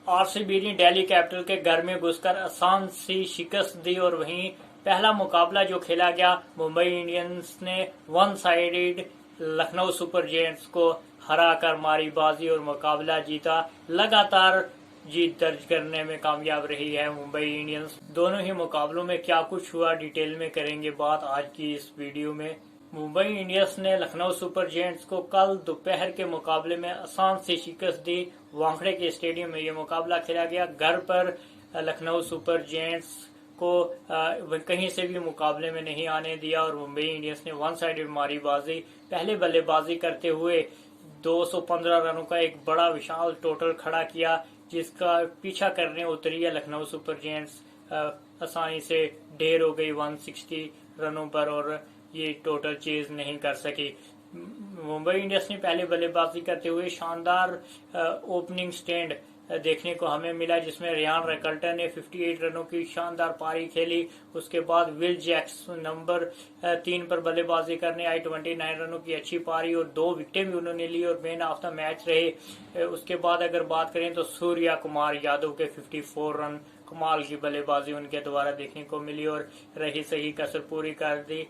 RCB ने Delhi capital के घर में घुसकर आसान सी शिकस्त दी और वहीं पहला मुकाबला जो खेला गया मुंबई इंडियंस ने one sided Lucknow super giants को हराकर मारी बाजी और मुकाबला जीता। लगातार जीत दर्ज करने में कामयाब रही है मुंबई इंडियंस। दोनों ही मुकाबलों में क्या कुछ हुआ डिटेल में करेंगे बात आज की इस वीडियो में। मुंबई इंडियंस ने लखनऊ सुपर जायंट्स को कल दोपहर के मुकाबले में आसान सी शिकस्त दी। वानखेड़े के स्टेडियम में यह मुकाबला खेला गया। घर पर लखनऊ सुपर जायंट्स को कहीं से भी मुकाबले में नहीं आने दिया और मुंबई इंडियंस ने वन साइडेड मारी बाजी। पहले बल्लेबाजी करते हुए 215 रनों का एक बड़ा विशाल टोटल खड़ा किया, जिसका पीछा करने उतरी है लखनऊ सुपर जायंट्स। आसानी से ढेर हो गई 160 रनों पर और ये टोटल चेज नहीं कर सकी। मुंबई इंडियंस ने पहले बल्लेबाजी करते हुए शानदार ओपनिंग स्टैंड देखने को हमें मिला, जिसमें रियान रैकल्टर ने 58 रनों की शानदार पारी खेली। उसके बाद विल जैक्स नंबर 3 पर बल्लेबाजी करने आई, 29 रनों की अच्छी पारी और 2 विकेटें भी उन्होंने ली और मैन ऑफ द मैच रहे। उसके बाद अगर बात करें तो सूर्या कुमार यादव के 54 रन, कमाल की बल्लेबाजी उनके द्वारा देखने को मिली और रही सही कसर पूरी कर दी।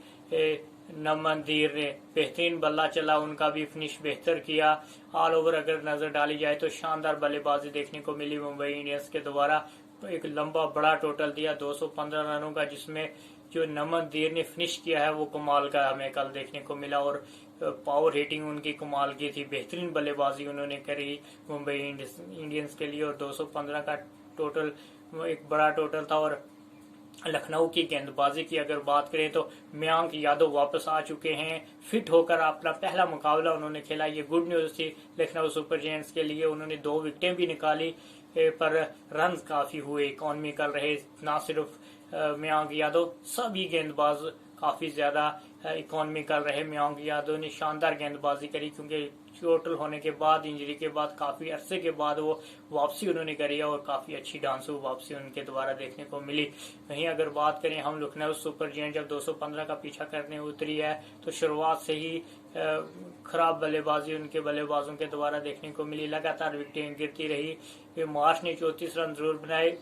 नमन धीर ने बेहतरीन बल्ला चला, उनका भी फिनिश बेहतर किया। ऑल ओवर अगर नजर डाली जाए तो शानदार बल्लेबाजी देखने को मिली मुंबई इंडियंस के द्वारा। तो एक लंबा बड़ा टोटल दिया 215 रनों का, जिसमें जो नमन धीर ने फिनिश किया है वो कमाल का हमें कल देखने को मिला और पावर हिटिंग उनकी कमाल की थी। बेहतरीन बल्लेबाजी उन्होंने करी मुंबई इंडियंस के लिए और 215 का टोटल एक बड़ा टोटल था। और लखनऊ की गेंदबाजी की अगर बात करें तो मयंक यादव वापस आ चुके हैं फिट होकर। अपना पहला मुकाबला उन्होंने खेला, ये गुड न्यूज थी लखनऊ सुपर जायंट्स के लिए। उन्होंने 2 विकेटें भी निकाली पर रन काफी हुए, इकोनॉमिकल रहे। ना सिर्फ मयंक यादव, सभी गेंदबाज काफी ज्यादा इकोनॉमिकल रहे। मयंक यादव ने शानदार गेंदबाजी करी क्योंकि चोटल होने के बाद, इंजरी के बाद काफी अरसे के बाद वो वापसी उन्होंने करी है और काफी अच्छी डांसू वापसी उनके द्वारा देखने को मिली। वहीं अगर बात करें हम लखनऊ सुपर जायंट जब 215 का पीछा करने उतरी है तो शुरुआत से ही खराब बल्लेबाजी उनके बल्लेबाजों के द्वारा देखने को मिली। लगातार विकेटें गिरती रही। मार्श ने 34 रन जरूर बनाए,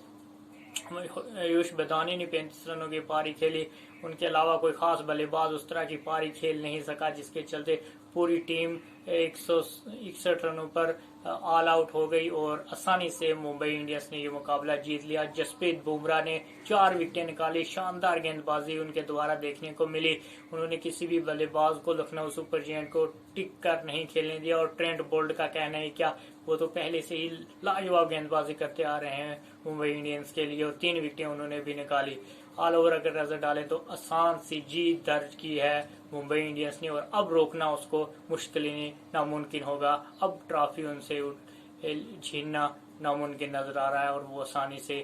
आयुष बदानी ने 35 रनों की पारी खेली। उनके अलावा कोई खास बल्लेबाज उस तरह की पारी खेल नहीं सका, जिसके चलते पूरी टीम 161 रनों पर ऑल आउट हो गई और आसानी से मुंबई इंडियंस ने ये मुकाबला जीत लिया। जसप्रीत बुमराह ने 4 विकेटें निकाली, शानदार गेंदबाजी उनके द्वारा देखने को मिली। उन्होंने किसी भी बल्लेबाज को लखनऊ सुपर जायंट को टिक कर नहीं खेलने दिया और ट्रेंट बोल्ट का कहना है क्या, वो तो पहले से ही लाजवाब गेंदबाजी करते आ रहे हैं मुंबई इंडियंस के लिए और 3 विकेटें उन्होंने भी निकाली। ऑल ओवर अगर नजर डालें तो आसान सी जीत दर्ज की है मुंबई इंडियंस ने और अब रोकना उसको मुश्किल ही नामुमकिन होगा। अब ट्रॉफी उनसे छीनना नामुमकिन नजर आ रहा है और वो आसानी से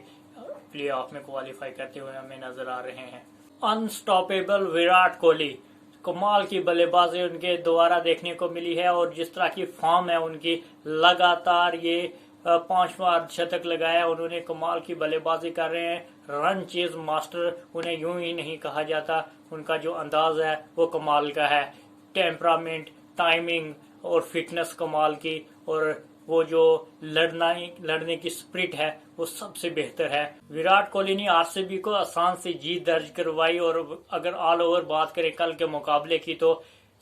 प्ले ऑफ में क्वालिफाई करते हुए हमें नजर आ रहे हैं। अनस्टॉपेबल विराट कोहली, कमाल की बल्लेबाजी उनके द्वारा देखने को मिली है और जिस तरह की फॉर्म है उनकी, लगातार ये 5वां शतक लगाया उन्होंने। कमाल की बल्लेबाजी कर रहे हैं। रन चेज मास्टर उन्हें यूं ही नहीं कहा जाता, उनका जो अंदाज है वो कमाल का है। टेम्परामेंट, टाइमिंग और फिटनेस कमाल की और वो जो लड़ने की स्पिरिट है वो सबसे बेहतर है। विराट कोहली ने आरसीबी को आसान से जीत दर्ज करवाई और अगर ऑल ओवर बात करें कल के मुकाबले की तो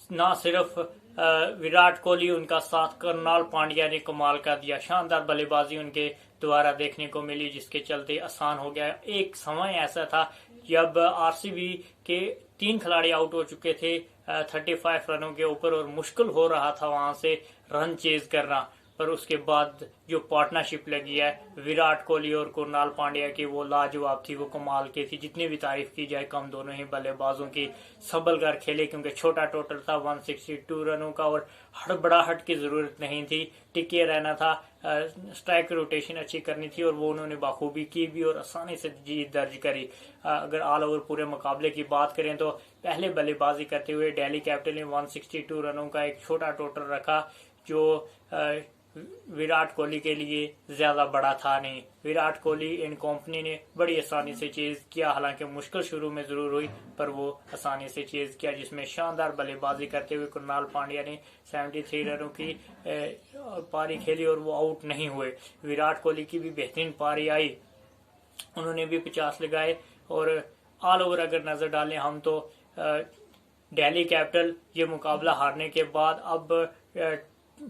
ना सिर्फ विराट कोहली, उनका साथ करनाल पांड्या ने कमाल का दिया। शानदार बल्लेबाजी उनके द्वारा देखने को मिली, जिसके चलते आसान हो गया। एक समय ऐसा था जब आरसीबी के 3 खिलाड़ी आउट हो चुके थे 35 रनों के ऊपर और मुश्किल हो रहा था वहां से रन चेज करना, पर उसके बाद जो पार्टनरशिप लगी है विराट कोहली और कुरनाल पांड्या की वो लाजवाब थी, वो कमाल की थी। जितनी भी तारीफ की जाए कम, दोनों ही बल्लेबाजों की संभल कर खेले क्योंकि छोटा टोटल था 162 रनों का और हड़बड़ाहट की जरूरत नहीं थी, टिके रहना था। स्ट्राइक रोटेशन अच्छी करनी थी और वो उन्होंने बाखूबी की भी और आसानी से जीत दर्ज करी। अगर ऑल ओवर पूरे मुकाबले की बात करें तो पहले बल्लेबाजी करते हुए दिल्ली कैपिटल ने 162 रनों का एक छोटा टोटल रखा, जो विराट कोहली के लिए ज्यादा बड़ा था नहीं। विराट कोहली एंड कंपनी ने बड़ी आसानी से चेज किया, हालांकि मुश्किल शुरू में जरूर हुई पर वो आसानी से चेज किया, जिसमें शानदार बल्लेबाजी करते हुए कृणाल पांड्या ने 73 रनों की पारी खेली और वो आउट नहीं हुए। विराट कोहली की भी बेहतरीन पारी आई, उन्होंने भी 50 लगाए। और ऑल ओवर अगर नजर डालें हम तो दिल्ली कैपिटल ये मुकाबला हारने के बाद अब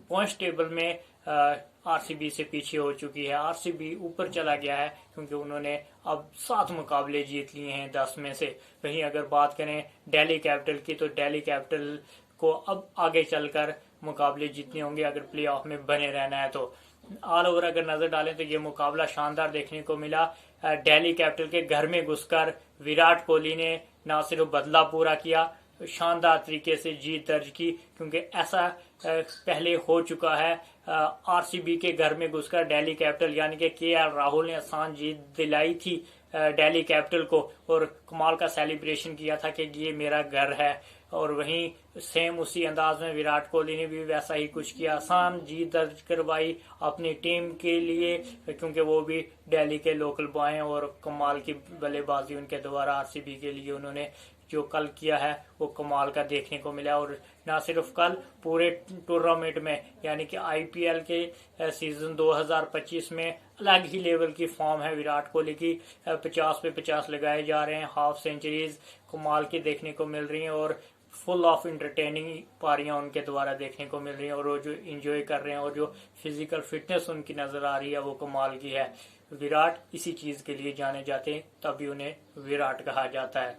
पॉइंट्स टेबल में आरसीबी से पीछे हो चुकी है। आरसीबी ऊपर चला गया है क्योंकि उन्होंने अब 7 मुकाबले जीत लिए हैं 10 में से। वहीं अगर बात करें दिल्ली कैपिटल की तो दिल्ली कैपिटल को अब आगे चलकर मुकाबले जीतने होंगे अगर प्लेऑफ में बने रहना है तो। ऑल ओवर अगर नजर डालें तो ये मुकाबला शानदार देखने को मिला। दिल्ली कैपिटल के घर में घुसकर विराट कोहली ने न सिर्फ बदला पूरा किया, शानदार तरीके से जीत दर्ज की, क्योंकि ऐसा पहले हो चुका है। आरसीबी के घर में घुसकर दिल्ली कैपिटल यानी कि केएल राहुल ने आसान जीत दिलाई थी दिल्ली कैपिटल को और कमाल का सेलिब्रेशन किया था कि ये मेरा घर है। और वहीं सेम उसी अंदाज में विराट कोहली ने भी वैसा ही कुछ किया, आसान जीत दर्ज करवाई अपनी टीम के लिए, क्योंकि वो भी दिल्ली के लोकल बॉय हैं और कमाल की बल्लेबाजी उनके द्वारा आरसीबी के लिए उन्होंने जो कल किया है वो कमाल का देखने को मिला। और न सिर्फ कल, पूरे टूर्नामेंट में यानी कि आईपीएल के सीजन 2025 में अलग ही लेवल की फॉर्म है विराट कोहली की। 50 पे 50 लगाए जा रहे हैं, हाफ सेंचुरीज कमाल की देखने को मिल रही हैं और फुल ऑफ इंटरटेनिंग पारियां उनके द्वारा देखने को मिल रही हैं और वो जो एंजॉय कर रहे हैं और जो फिजिकल फिटनेस उनकी नजर आ रही है वो कमाल की है। विराट इसी चीज के लिए जाने जाते हैं, तभी उन्हें विराट कहा जाता है।